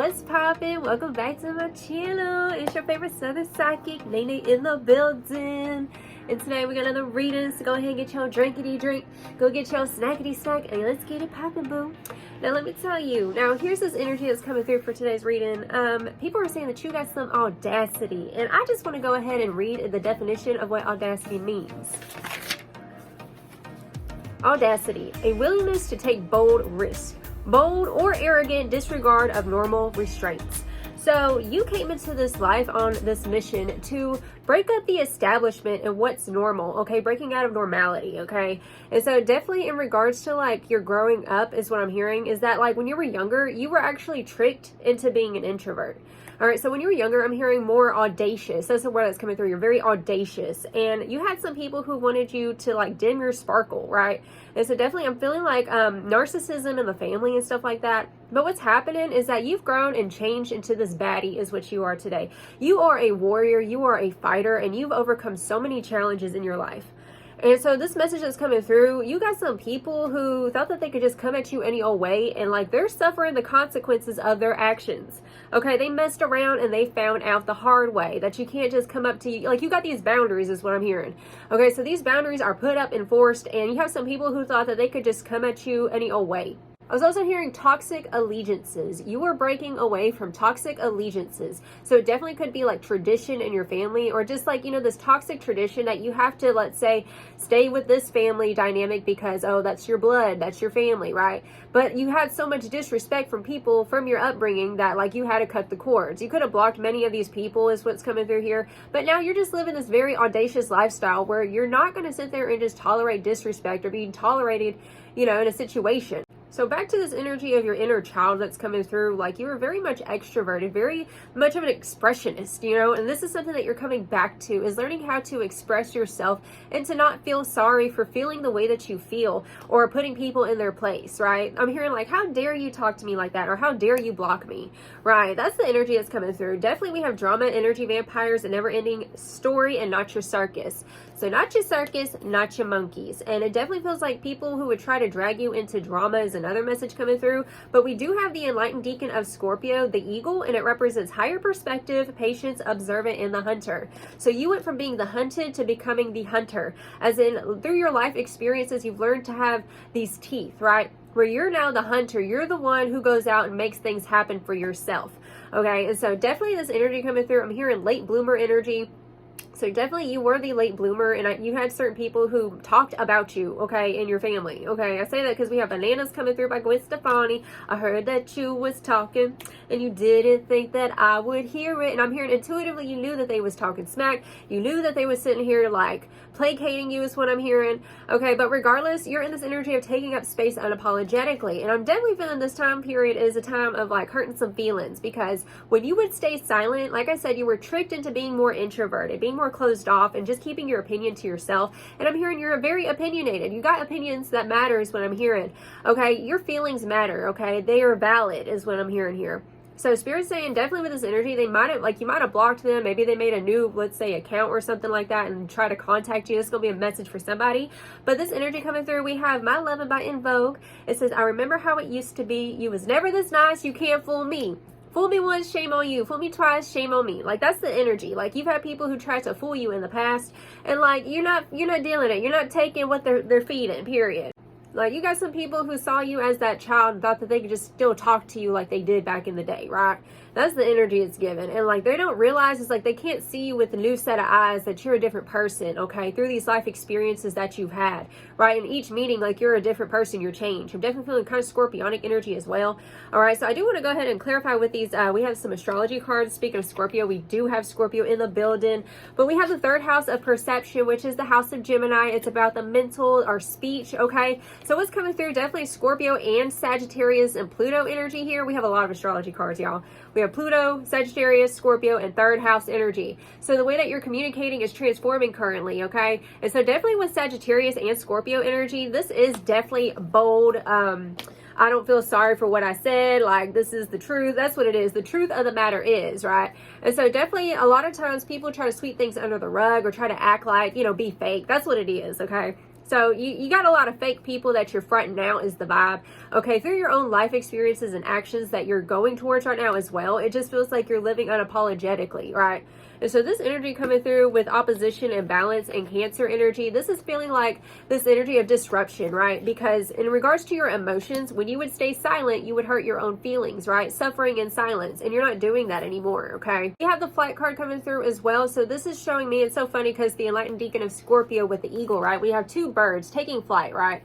what's poppin'? Welcome back to my channel. It's your favorite Southern Psychic, Nene in the building. And today we got another reading, so go ahead and get your drinkity drink, go get your snackity snack, and let's get it poppin', boo. Now let me tell you, now here's this energy that's coming through for today's reading. People are saying that you got some audacity, and I just want to go ahead and read the definition of what audacity means. Audacity, a willingness to take bold risks. Bold or arrogant disregard of normal restraints. So you came into this life on this mission to break up the establishment and what's normal, okay? Breaking out of normality, okay? And so definitely in regards to like your growing up is what I'm hearing is that like when you were younger, you were actually tricked into being an introvert. All right, so when you were younger, I'm hearing more audacious. That's the word that's coming through. You're very audacious. And you had some people who wanted you to like dim your sparkle, right? And so definitely I'm feeling like narcissism in the family and stuff like that. But what's happening is that you've grown and changed into this baddie is what you are today. You are a warrior, you are a fighter, and you've overcome so many challenges in your life. And so this message that's coming through, you got some people who thought that they could just come at you any old way, and like they're suffering the consequences of their actions. Okay, they messed around and they found out the hard way that you can't just come up to you. Like you got these boundaries is what I'm hearing. Okay, so these boundaries are put up, enforced, and you have some people who thought that they could just come at you any old way. I was also hearing toxic allegiances. You are breaking away from toxic allegiances. So it definitely could be like tradition in your family or just like, you know, this toxic tradition that you have to, let's say, stay with this family dynamic because, oh, that's your blood, that's your family, right? But you had so much disrespect from people from your upbringing that like you had to cut the cords. You could have blocked many of these people is what's coming through here. But now you're just living this very audacious lifestyle where you're not going to sit there and just tolerate disrespect or being tolerated, you know, in a situation. So back to this energy of your inner child that's coming through, like you were very much extroverted, very much of an expressionist, you know, and this is something that you're coming back to is learning how to express yourself and to not feel sorry for feeling the way that you feel or putting people in their place, right? I'm hearing like, how dare you talk to me like that? Or how dare you block me, right? That's the energy that's coming through. Definitely we have drama, energy, vampires, a never-ending story, and not your circus. So not your circus, not your monkeys. And it definitely feels like people who would try to drag you into drama is another message coming through. But we do have the enlightened deacon of Scorpio, the eagle, and it represents higher perspective, patience, observant, and the hunter. So you went from being the hunted to becoming the hunter. As in, through your life experiences, you've learned to have these teeth, right? Where you're now the hunter. You're the one who goes out and makes things happen for yourself. Okay, and so definitely this energy coming through. I'm hearing late bloomer energy. So definitely you were the late bloomer and you had certain people who talked about you, okay, in your family, okay? I say that because we have Bananas coming through by Gwen Stefani. I heard that you was talking and you didn't think that I would hear it. And I'm hearing intuitively you knew that they was talking smack. You knew that they was sitting here like placating you is what I'm hearing, okay? But regardless, you're in this energy of taking up space unapologetically. And I'm definitely feeling this time period is a time of like hurting some feelings because when you would stay silent, like I said, you were tricked into being more introverted, being more closed off and just keeping your opinion to yourself. And I'm hearing you're very opinionated. You got opinions that matters what I'm hearing. Okay, your feelings matter. Okay, they are valid is what I'm hearing here. So Spirit's saying definitely with this energy, they might have, like you might have blocked them. Maybe they made a new, let's say, account or something like that and try to contact you. This is going to be a message for somebody. But this energy coming through, we have My Lovin' by In Vogue. It says, I remember how it used to be. You was never this nice. You can't fool me. Fool me once, shame on you. Fool me twice, shame on me. Like that's the energy. Like you've had people who tried to fool you in the past, and like you're not dealing it. You're not taking what they're feeding. Period. Like you got some people who saw you as that child and thought that they could just still talk to you like they did back in the day, right? That's the energy it's given. And like they don't realize it's like they can't see you with a new set of eyes that you're a different person, okay? Through these life experiences that you've had, right? In each meeting, like you're a different person, you're changed. I'm definitely feeling kind of scorpionic energy as well. All right, so I do want to go ahead and clarify with these. We have some astrology cards. Speaking of Scorpio, we do have Scorpio in the building, but we have the third house of perception, which is the house of Gemini. It's about the mental or speech, okay? So what's coming through, definitely Scorpio and Sagittarius and Pluto energy here. We have a lot of astrology cards, y'all. We have Pluto, Sagittarius, Scorpio, and third house energy. So the way that you're communicating is transforming currently, okay? And so definitely with Sagittarius and Scorpio energy, this is definitely bold. I don't feel sorry for what I said. Like, this is the truth. That's what it is. The truth of the matter is, right? And so definitely a lot of times people try to sweep things under the rug or try to act like, you know, be fake. That's what it is, okay? So you got a lot of fake people that you're fronting out is the vibe. Okay, through your own life experiences and actions that you're going towards right now as well, it just feels like you're living unapologetically, right? And so this energy coming through with opposition and balance and Cancer energy, this is feeling like this energy of disruption, right? Because in regards to your emotions, when you would stay silent, you would hurt your own feelings, right? Suffering in silence, and you're not doing that anymore, okay? You have the Flight card coming through as well. So this is showing me, it's so funny because the Enlightened Deacon of Scorpio with the eagle, right? We have two birds taking flight, right?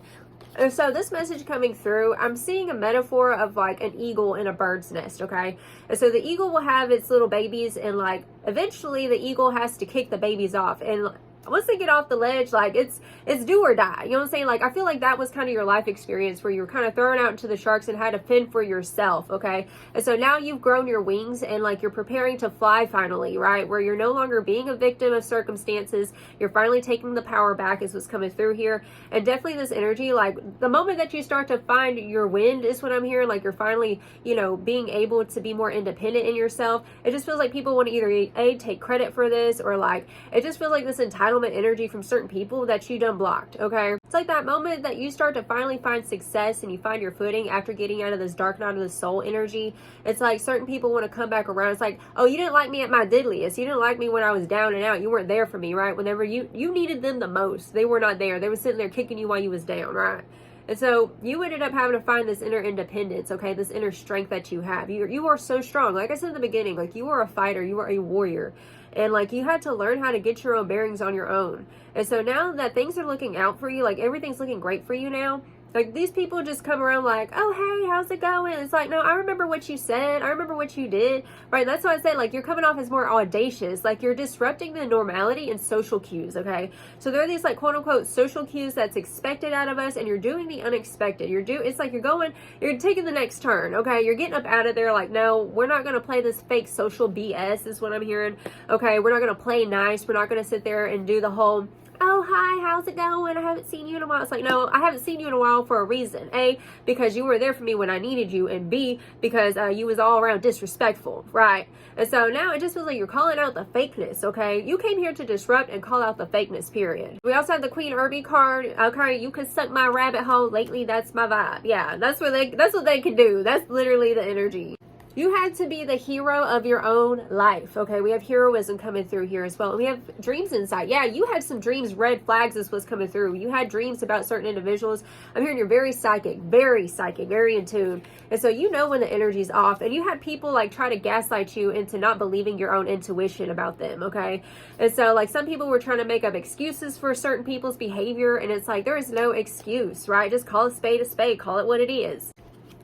And so this message coming through, I'm seeing a metaphor of like an eagle in a bird's nest, okay? And so the eagle will have its little babies, and like eventually the eagle has to kick the babies off. And once they get off the ledge, like it's do or die. You know what I'm saying? Like I feel like that was kind of your life experience where you were kind of thrown out into the sharks and had to fend for yourself, okay? And so now you've grown your wings and like you're preparing to fly finally, right? Where you're no longer being a victim of circumstances. You're finally taking the power back is what's coming through here. And definitely this energy, like the moment that you start to find your wind is what I'm hearing. Like you're finally, you know, being able to be more independent in yourself. It just feels like people want to either take credit for this, or like it just feels like this entitlement energy from certain people that you done blocked, okay? It's like that moment that you start to finally find success and you find your footing after getting out of this dark night of the soul energy. It's like certain people want to come back around. It's like, oh, you didn't like me at my diddliest. You didn't like me when I was down and out. You weren't there for me, right? Whenever you needed them the most, they were not there. They were sitting there kicking you while you was down, right? And so you ended up having to find this inner independence, okay? This inner strength that you have. You are so strong. Like I said in the beginning, like you are a fighter. You are a warrior. And like you had to learn how to get your own bearings on your own. And so now that things are looking out for you, like everything's looking great for you now, like these people just come around like, oh, hey, how's it going? It's like, no, I remember what you said. I remember what you did, right? That's why I said, like, you're coming off as more audacious. Like you're disrupting the normality and social cues, okay? So there are these like quote unquote social cues that's expected out of us, and you're doing the unexpected. It's like you're taking the next turn, okay? You're getting up out of there like, no, we're not going to play this fake social BS is what I'm hearing, okay? We're not going to play nice. We're not going to sit there and do the whole, oh, hi, how's it going? I haven't seen you in a while. It's like, no, I haven't seen you in a while for a reason. A, because you were there for me when I needed you, and B, because you was all around disrespectful, right? And so now it just feels like you're calling out the fakeness, okay? You came here to disrupt and call out the fakeness, period. We also have the Queen Irby card. Okay, you can suck my rabbit hole. Lately, that's my vibe. Yeah, that's what they can do. That's literally the energy. You had to be the hero of your own life, okay? We have heroism coming through here as well. We have dreams inside. Yeah, you had some dreams, red flags is what's coming through. You had dreams about certain individuals. I'm hearing you're very psychic, very in tune. And so you know when the energy's off. And you had people like try to gaslight you into not believing your own intuition about them, okay? And so like some people were trying to make up excuses for certain people's behavior. And it's like there is no excuse, right? Just call a spade, call it what it is.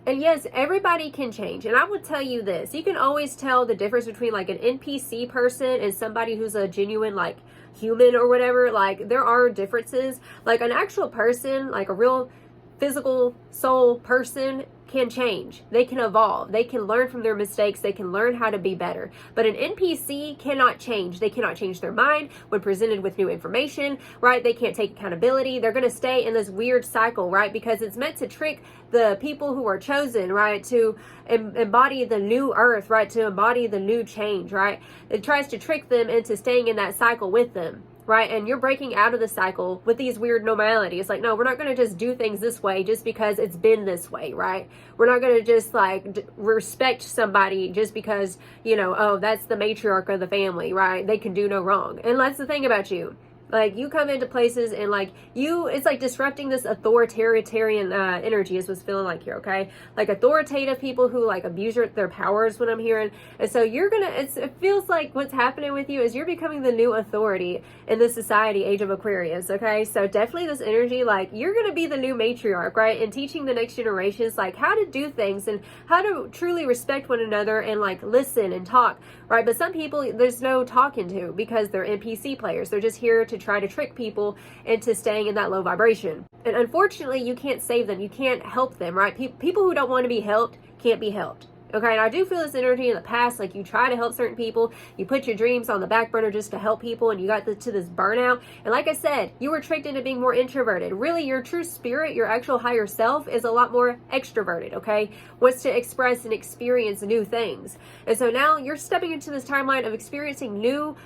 And yes, everybody can change. And I would tell you this, you can always tell the difference between like an NPC person and somebody who's a genuine like human or whatever. Like there are differences. Like an actual person, like a real physical soul person can change. They can evolve. They can learn from their mistakes. They can learn how to be better. But an NPC cannot change. They cannot change their mind when presented with new information, right? They can't take accountability. They're going to stay in this weird cycle, right? Because it's meant to trick the people who are chosen, right? To embody the new earth, right? To embody the new change, right? It tries to trick them into staying in that cycle with them. Right? And you're breaking out of the cycle with these weird normalities. It's like, no, we're not going to just do things this way just because it's been this way, right? We're not going to just like respect somebody just because, you know, oh, that's the matriarch of the family, right? They can do no wrong. And that's the thing about you. Like you come into places and like it's like disrupting this authoritarian energy is what's feeling like here, okay? Like authoritative people who like abuse their powers, what I'm hearing. And so it feels like what's happening with you is you're becoming the new authority in the society, age of Aquarius, okay? So definitely this energy, like you're going to be the new matriarch, right? And teaching the next generations like how to do things and how to truly respect one another and like listen and talk, right? But some people, there's no talking to because they're NPC players. They're just here to try to trick people into staying in that low vibration. And unfortunately, you can't save them. You can't help them, right? People who don't want to be helped can't be helped. Okay, and I do feel this energy in the past, like you try to help certain people, you put your dreams on the back burner just to help people, and you got to this burnout. And like I said, you were tricked into being more introverted. Really, your true spirit, your actual higher self, is a lot more extroverted, okay? Wants to express and experience new things. And so now you're stepping into this timeline of experiencing new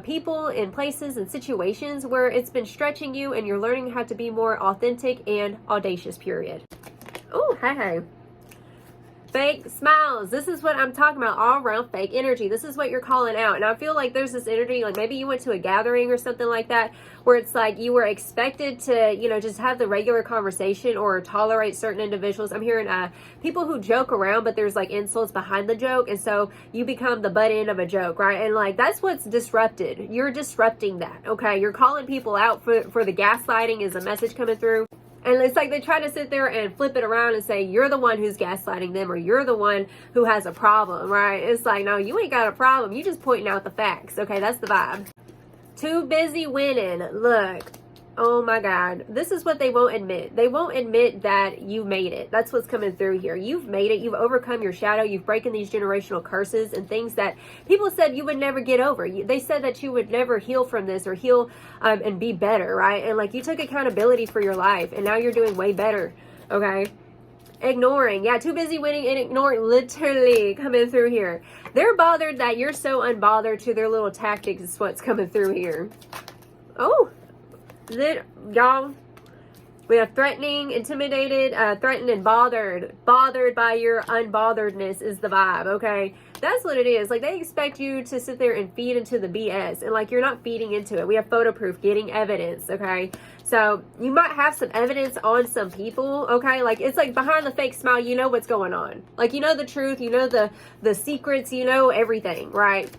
people and places and situations where it's been stretching you, and you're learning how to be more authentic and audacious, period. Oh, hey. Fake smiles. This is what I'm talking about, all around fake energy. This is what you're calling out. And I feel like there's this energy, like maybe you went to a gathering or something like that, where it's like you were expected to, you know, just have the regular conversation or tolerate certain individuals. I'm hearing people who joke around, but there's like insults behind the joke. And so you become the butt end of a joke, right? And like, that's what's disrupted. You're disrupting that, okay? You're calling people out for the gaslighting is a message coming through. And it's like they try to sit there and flip it around and say, you're the one who's gaslighting them, or you're the one who has a problem, right? It's like, no, you ain't got a problem. You just pointing out the facts. Okay, that's the vibe. Too busy winning. Look. Oh my God. This is what they won't admit. They won't admit that you made it. That's what's coming through here. You've made it. You've overcome your shadow. You've broken these generational curses and things that people said you would never get over. They said that you would never heal from this or heal and be better, right? And like you took accountability for your life, and now you're doing way better. Okay. Ignoring. Yeah, too busy winning and ignoring. Literally coming through here. They're bothered that you're so unbothered to their little tactics is what's coming through here. Oh. Y'all, we have threatening, intimidated, threatened, and bothered by your unbotheredness is the vibe. Okay, that's what it is. Like, they expect you to sit there and feed into the BS, and like you're not feeding into it. We have photo proof, getting evidence. Okay, so you might have some evidence on some people. Okay, like it's like behind the fake smile, you know what's going on. Like, you know the truth, you know the secrets, you know everything, right?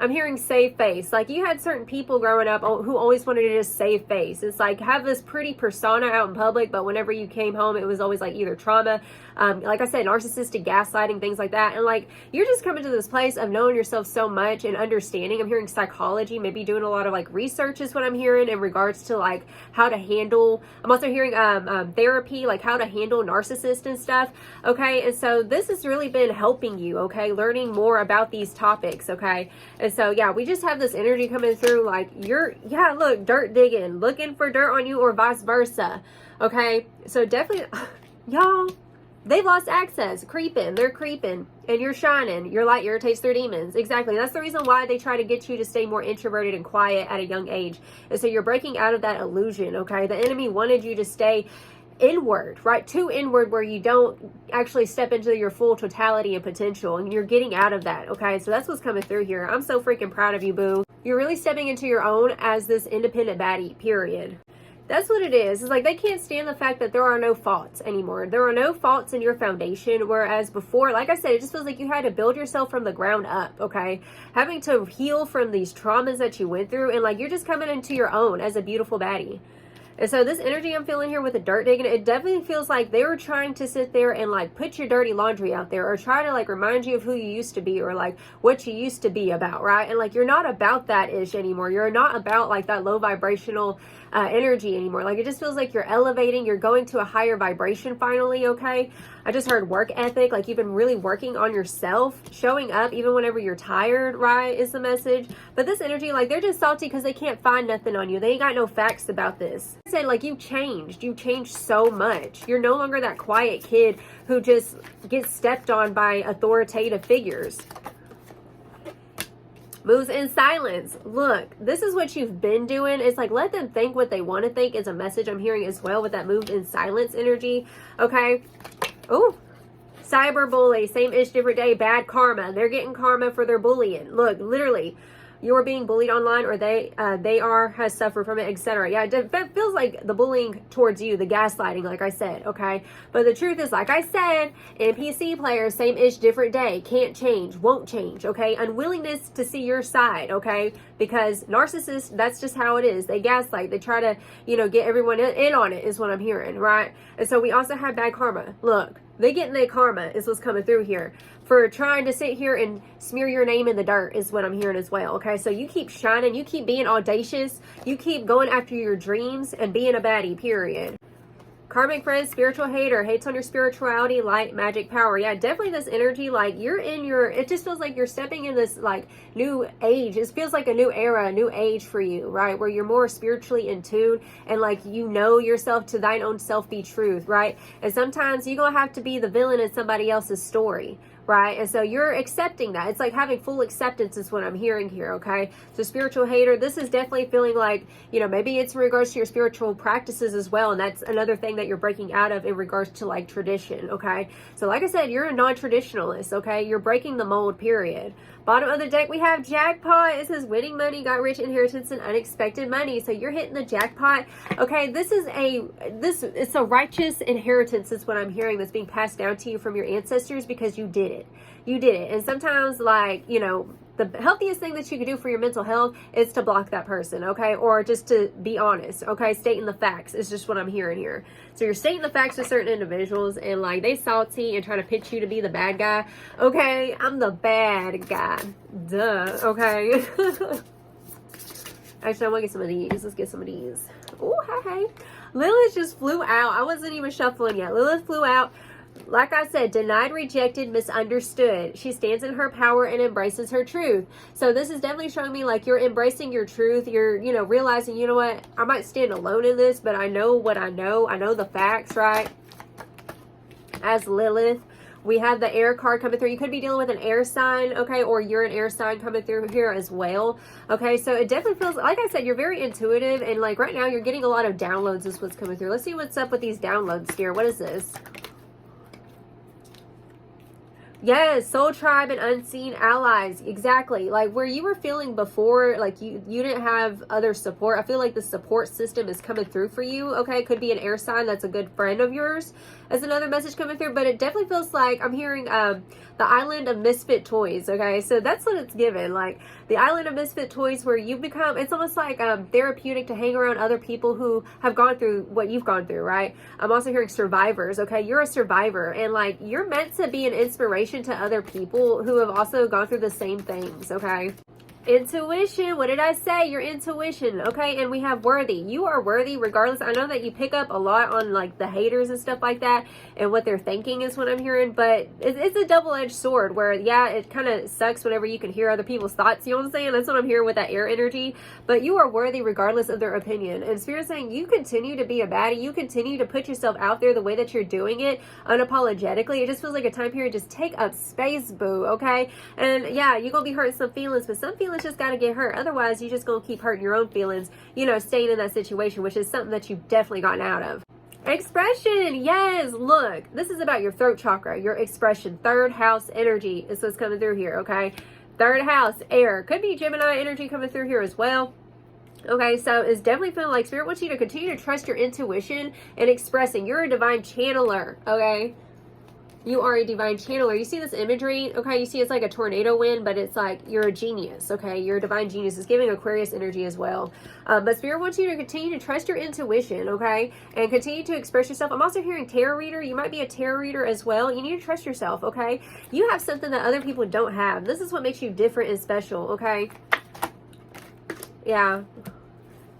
I'm hearing save face. Like, you had certain people growing up who always wanted to just save face. It's like have this pretty persona out in public, but whenever you came home, it was always like either trauma, like I said, narcissistic gaslighting, things like that. And like, you're just coming to this place of knowing yourself so much and understanding. I'm hearing psychology, maybe doing a lot of like research is what I'm hearing in regards to like how to handle. I'm also hearing therapy, like how to handle narcissists and stuff. Okay, and so this has really been helping you. Okay, learning more about these topics. Okay. And so, yeah, we just have this energy coming through like look, dirt digging, looking for dirt on you or vice versa. Okay, so definitely, y'all, they've lost access, they're creeping, and you're shining. Your light irritates their demons. Exactly. That's the reason why they try to get you to stay more introverted and quiet at a young age. And so you're breaking out of that illusion, okay? The enemy wanted you to stay inward, right? Too inward, where you don't actually step into your full totality and potential, and you're getting out of that. Okay, so that's what's coming through here. I'm so freaking proud of you, boo. You're really stepping into your own as this independent baddie, period. That's what it is. It's like they can't stand the fact that there are no faults anymore. There are no faults in your foundation, whereas before, like I said, it just feels like you had to build yourself from the ground up, okay? Having to heal from these traumas that you went through, and like you're just coming into your own as a beautiful baddie. And so this energy I'm feeling here with the dirt digging, it definitely feels like they were trying to sit there and like put your dirty laundry out there, or try to like remind you of who you used to be, or like what you used to be about, right? And like you're not about that ish anymore. You're not about like that low vibrational energy anymore. Like, it just feels like you're elevating, you're going to a higher vibration finally. Okay, I just heard work ethic, like you've been really working on yourself, showing up even whenever you're tired, right, is the message. But this energy, like they're just salty because they can't find nothing on you. They ain't got no facts about this. I said, like, you've changed so much. You're no longer that quiet kid who just gets stepped on by authoritative figures. Moves in silence. Look, this is what you've been doing. It's like, let them think what they want to think is a message I'm hearing as well with that move in silence energy. Okay. Oh, cyberbully, same ish, different day, bad karma. They're getting karma for their bullying. Look, literally, you're being bullied online, or they has suffered from it, etc. Yeah, it feels like the bullying towards you, the gaslighting, like I said, okay? But the truth is, like I said, NPC players, same ish, different day, can't change, won't change, okay? Unwillingness to see your side, okay? Because narcissists, that's just how it is. They gaslight, they try to, get everyone in on it, is what I'm hearing, right? And so we also have bad karma. Look, they getting their karma is what's coming through here. For trying to sit here and smear your name in the dirt is what I'm hearing as well, okay? So you keep shining, you keep being audacious, you keep going after your dreams and being a baddie, period. Karmic friend, spiritual hater, hates on your spirituality, light, magic, power. Yeah, definitely this energy, like you're in your, it just feels like you're stepping in this like new age. It feels like a new era, a new age for you, right? Where you're more spiritually in tune and like you know yourself, to thine own self be truth, right? And sometimes you're going to have to be the villain in somebody else's story, right? And so you're accepting that. It's like having full acceptance is what I'm hearing here, okay? So spiritual hater, this is definitely feeling like, you know, maybe it's in regards to your spiritual practices as well. And that's another thing that you're breaking out of in regards to like tradition, okay? So like I said, you're a non-traditionalist, okay? You're breaking the mold, period. Bottom of the deck, we have jackpot. It says winning money, got rich, inheritance, and unexpected money. So you're hitting the jackpot. Okay, it's a righteous inheritance is what I'm hearing that's being passed down to you from your ancestors because you did it. You did it. And sometimes, like, you know, the healthiest thing that you can do for your mental health is to block that person, okay? Or just to be honest, okay? Stating the facts is just what I'm hearing here. So you're stating the facts with certain individuals and like they salty and trying to pitch you to be the bad guy. Okay, I'm the bad guy. Duh, okay? Actually, I want to get some of these. Let's get some of these. Oh, hey. Lilith just flew out. I wasn't even shuffling yet. Lilith flew out. Like I said, denied, rejected, misunderstood. She stands in her power and embraces her truth. So this is definitely showing me like you're embracing your truth. You're, you know, realizing, you know what, I might stand alone in this, but I know what I know. I know the facts, right? As Lilith, we have the air card coming through. You could be dealing with an air sign, okay? Or you're an air sign coming through here as well, okay? So it definitely feels, like I said, you're very intuitive. And like right now, you're getting a lot of downloads is what's coming through. Let's see what's up with these downloads here. What is this? Yes, soul tribe and unseen allies. Exactly. Like where you were feeling before, like you didn't have other support. I feel like the support system is coming through for you. Okay. Could be an air sign that's a good friend of yours. As another message coming through, but it definitely feels like I'm hearing the island of misfit toys. Okay. So that's what it's given. Like the island of misfit toys where you become, it's almost like therapeutic to hang around other people who have gone through what you've gone through, right? I'm also hearing survivors. Okay. You're a survivor and like you're meant to be an inspiration to other people who have also gone through the same things, okay? Intuition. What did I say? Your intuition, okay? And we have worthy. You are worthy regardless. I know that you pick up a lot on like the haters and stuff like that and what they're thinking is what I'm hearing, but it's a double-edged sword where, yeah, it kind of sucks whenever you can hear other people's thoughts, you know what I'm saying? That's what I'm hearing with that air energy, but you are worthy regardless of their opinion. And Spirit's saying you continue to be a baddie. You continue to put yourself out there the way that you're doing it unapologetically. It just feels like a time period. Just take up space, boo, okay? And yeah, you're going to be hurting some feelings, but some feelings just got to get hurt. Otherwise, you just going to keep hurting your own feelings, you know, staying in that situation, which is something that you've definitely gotten out of. Expression. Yes. Look, this is about your throat chakra, your expression. Third house energy is what's coming through here. Okay. Third house air. Could be Gemini energy coming through here as well. Okay, so it's definitely feeling like Spirit wants you to continue to trust your intuition and expressing. You're a divine channeler. Okay. You are a divine channeler. You see this imagery, okay? You see it's like a tornado wind, but it's like you're a genius, okay? You're a divine genius. It's giving Aquarius energy as well. But Spirit wants you to continue to trust your intuition, okay? And continue to express yourself. I'm also hearing tarot reader. You might be a tarot reader as well. You need to trust yourself, okay? You have something that other people don't have. This is what makes you different and special, okay? Yeah.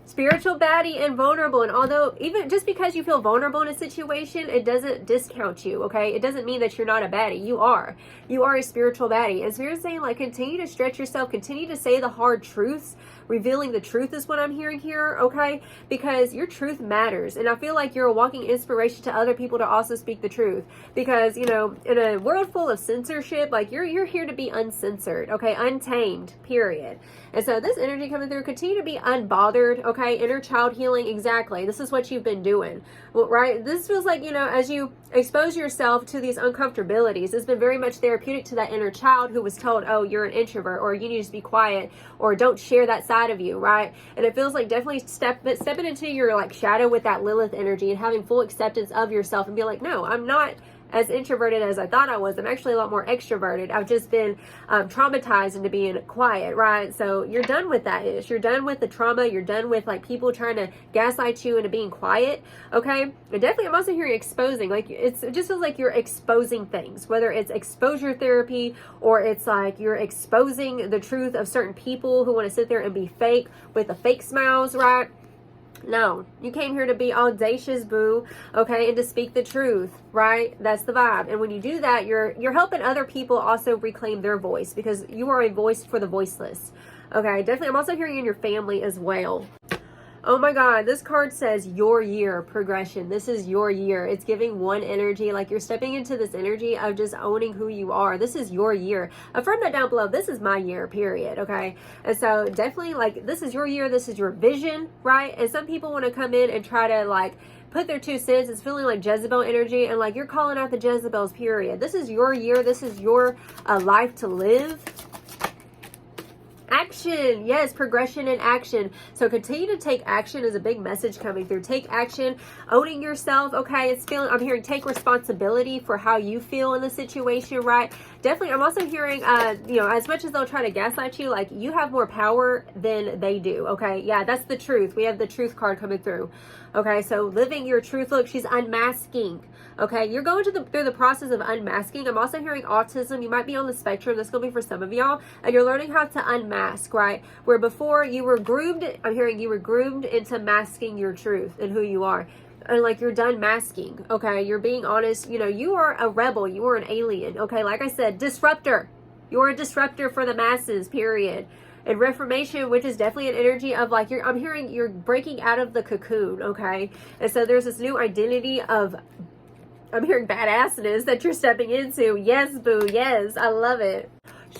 Spiritual baddie and vulnerable. And although even just because you feel vulnerable in a situation, it doesn't discount you, okay? It doesn't mean that you're not a baddie. You are a spiritual baddie. And Spirit's saying, like, continue to stretch yourself, continue to say the hard truths. Revealing the truth is what I'm hearing here, okay? Because your truth matters. And I feel like you're a walking inspiration to other people to also speak the truth. Because, you know, in a world full of censorship, like you're here to be uncensored, okay? Untamed, period. And so this energy coming through, continue to be unbothered, okay? Inner child healing, exactly. This is what you've been doing, right? This feels like, you know, as you expose yourself to these uncomfortabilities, it's been very much therapeutic to that inner child who was told, oh, you're an introvert, or you need to be quiet, or don't share that side of you, right? And it feels like definitely stepping into your like shadow with that Lilith energy and having full acceptance of yourself and be like, no, I'm not as introverted as I thought I was. I'm actually a lot more extroverted. I've just been traumatized into being quiet, right? So you're done with that ish. You're done with the trauma. You're done with like people trying to gaslight you into being quiet, okay? And definitely I'm also hearing exposing. Like it just feels like you're exposing things, whether it's exposure therapy or it's like you're exposing the truth of certain people who want to sit there and be fake with the fake smiles, right? No, you came here to be audacious, boo, okay, and to speak the truth, right? That's the vibe. And when you do that, you're helping other people also reclaim their voice, because you are a voice for the voiceless. Okay, definitely. I'm also hearing in your family as well. Oh my God, this card says your year progression. This is your year. It's giving one energy, like you're stepping into this energy of just owning who you are. This is your year. Affirm that down below. This is my year, period. Okay. And so definitely, like, this is your year. This is your vision, right? And some people want to come in and try to, like, put their 2 cents. It's feeling like Jezebel energy, and like you're calling out the Jezebels, period. This is your year. This is your life to live. Action. Yes, progression and action. So continue to take action is a big message coming through. Take action, owning yourself. Okay, it's feeling, I'm hearing take responsibility for how you feel in the situation, right? Definitely. I'm also hearing, you know, as much as they'll try to gaslight you, like, you have more power than they do. Okay. Yeah, that's the truth. We have the truth card coming through. Okay. So living your truth. Look, she's unmasking. Okay. You're going through the process of unmasking. I'm also hearing autism. You might be on the spectrum. That's going to be for some of y'all. And you're learning how to unmask, right? Where before you were groomed, I'm hearing you were groomed into masking your truth and who you are. And like, you're done masking. Okay. You're being honest. You know, you are a rebel. You are an alien. Okay. Like I said, disruptor. You're a disruptor for the masses, period. And reformation, which is definitely an energy of like, I'm hearing you're breaking out of the cocoon. Okay. And so there's this new identity of, I'm hearing badassness that you're stepping into. Yes, boo. Yes. I love it.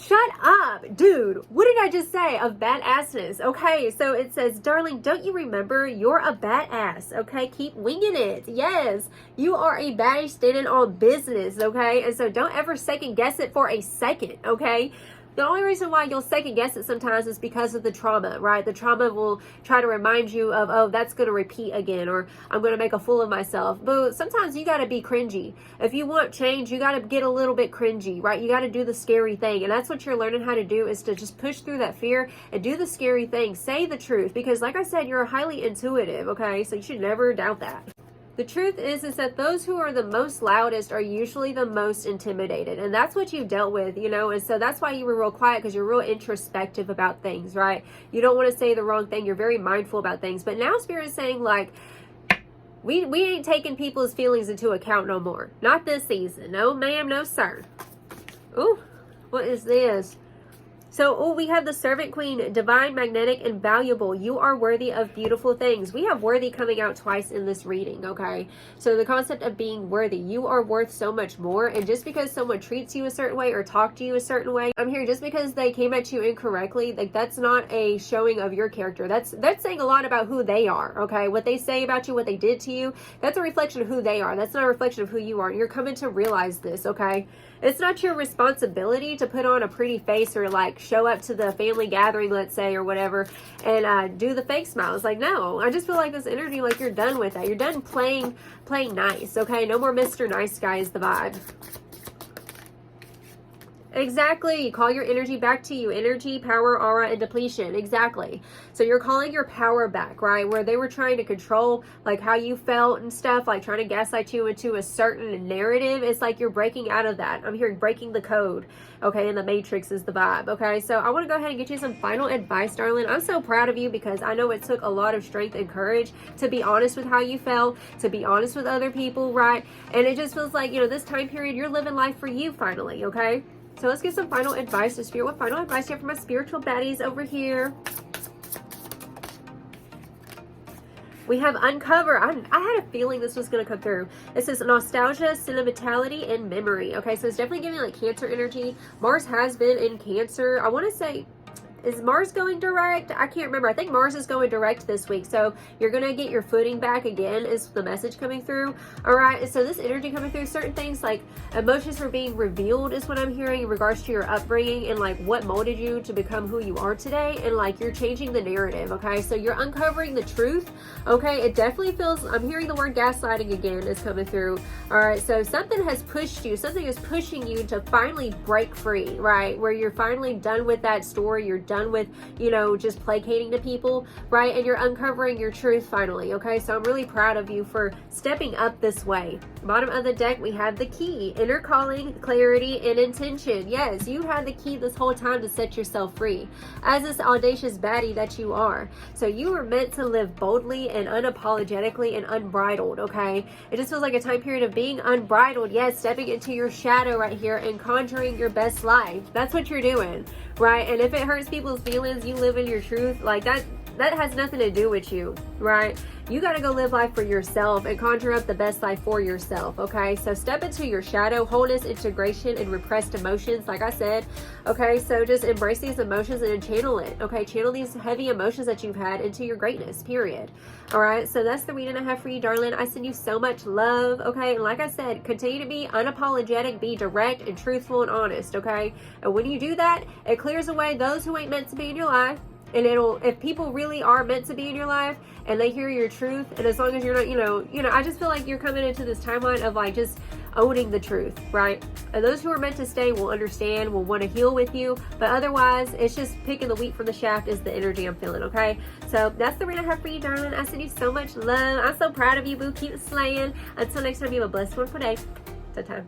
Shut up, dude. What did I just say of badassness? Okay, so it says, darling, don't you remember you're a badass? Okay, keep winging it. Yes, you are a baddie standing on business. Okay, and so don't ever second guess it for a second. Okay. The only reason why you'll second guess it sometimes is because of the trauma, right? The trauma will try to remind you of, oh, that's going to repeat again, or I'm going to make a fool of myself. But sometimes you got to be cringy. If you want change, you got to get a little bit cringy, right? You got to do the scary thing. And that's what you're learning how to do, is to just push through that fear and do the scary thing. Say the truth, because like I said, you're highly intuitive, okay? So you should never doubt that. The truth is that those who are the most loudest are usually the most intimidated. And that's what you dealt with, you know. And so that's why you were real quiet, because you're real introspective about things, right? You don't want to say the wrong thing. You're very mindful about things. But now Spirit is saying, like, we ain't taking people's feelings into account no more. Not this season. No, ma'am. No, sir. Ooh, what is this? So, we have the Servant Queen, divine, magnetic, and valuable. You are worthy of beautiful things. We have worthy coming out twice in this reading, okay? So the concept of being worthy, you are worth so much more. And just because someone treats you a certain way or talk to you a certain way, I'm here, just because they came at you incorrectly, like, that's not a showing of your character. That's saying a lot about who they are, okay? What they say about you, what they did to you, that's a reflection of who they are. That's not a reflection of who you are. And you're coming to realize this, okay? It's not your responsibility to put on a pretty face or like show up to the family gathering, let's say, or whatever, and do the fake smiles. Like, no, I just feel like this energy, like, you're done with that. You're done playing nice, okay? No more Mr. Nice Guy is the vibe. Exactly. Call your energy back to you. Energy, power, aura, and depletion. Exactly. So you're calling your power back, right? Where they were trying to control like how you felt and stuff, like trying to gaslight you into a certain narrative. It's like you're breaking out of that. I'm hearing breaking the code. Okay. And the matrix is the vibe. Okay. So I want to go ahead and get you some final advice, darling. I'm so proud of you, because I know it took a lot of strength and courage to be honest with how you felt, to be honest with other people, right? And it just feels like, you know, this time period, you're living life for you finally. Okay. So let's get some final advice to Spirit. What final advice do you have for my spiritual baddies over here? We have uncover. I had a feeling this was going to come through. It says nostalgia, sentimentality, and memory. Okay, so it's definitely giving like Cancer energy. Mars has been in Cancer. I want to say, is Mars going direct? I can't remember. I think Mars is going direct this week. So you're going to get your footing back again, is the message coming through. All right. So this energy coming through, certain things like emotions are being revealed is what I'm hearing in regards to your upbringing and like what molded you to become who you are today. And like you're changing the narrative. Okay. So you're uncovering the truth. Okay. It definitely feels, I'm hearing the word gaslighting again is coming through. All right. So something has pushed you. Something is pushing you to finally break free, right? Where you're finally done with that story. You're done with, you know, just placating to people, right? And you're uncovering your truth finally, okay? So I'm really proud of you for stepping up this way. Bottom of the deck, we have the key, inner calling, clarity, and intention. Yes, you had the key this whole time to set yourself free as this audacious baddie that you are. So you were meant to live boldly and unapologetically and unbridled, okay? It just feels like a time period of being unbridled. Yes, stepping into your shadow right here and conjuring your best life. That's what you're doing, right? And if it hurts people's feelings, you live in your truth, like that has nothing to do with you, right? You got to go live life for yourself and conjure up the best life for yourself, okay? So step into your shadow, wholeness, integration, and repressed emotions, like I said, okay? So just embrace these emotions and channel it, okay? Channel these heavy emotions that you've had into your greatness, period. All right, so that's the reading I have for you, darling. I send you so much love, okay? And like I said, continue to be unapologetic, be direct and truthful and honest, okay? And when you do that, it clears away those who ain't meant to be in your life. And if people really are meant to be in your life and they hear your truth, and as long as you're not, you know, I just feel like you're coming into this timeline of like just owning the truth, right? And those who are meant to stay will understand, will want to heal with you, but otherwise it's just picking the wheat from the shaft is the energy I'm feeling, okay? So that's the reading I have for you, darling. I send you so much love. I'm so proud of you, boo. Keep slaying. Until next time, you have a blessed, wonderful day. Ta-ta.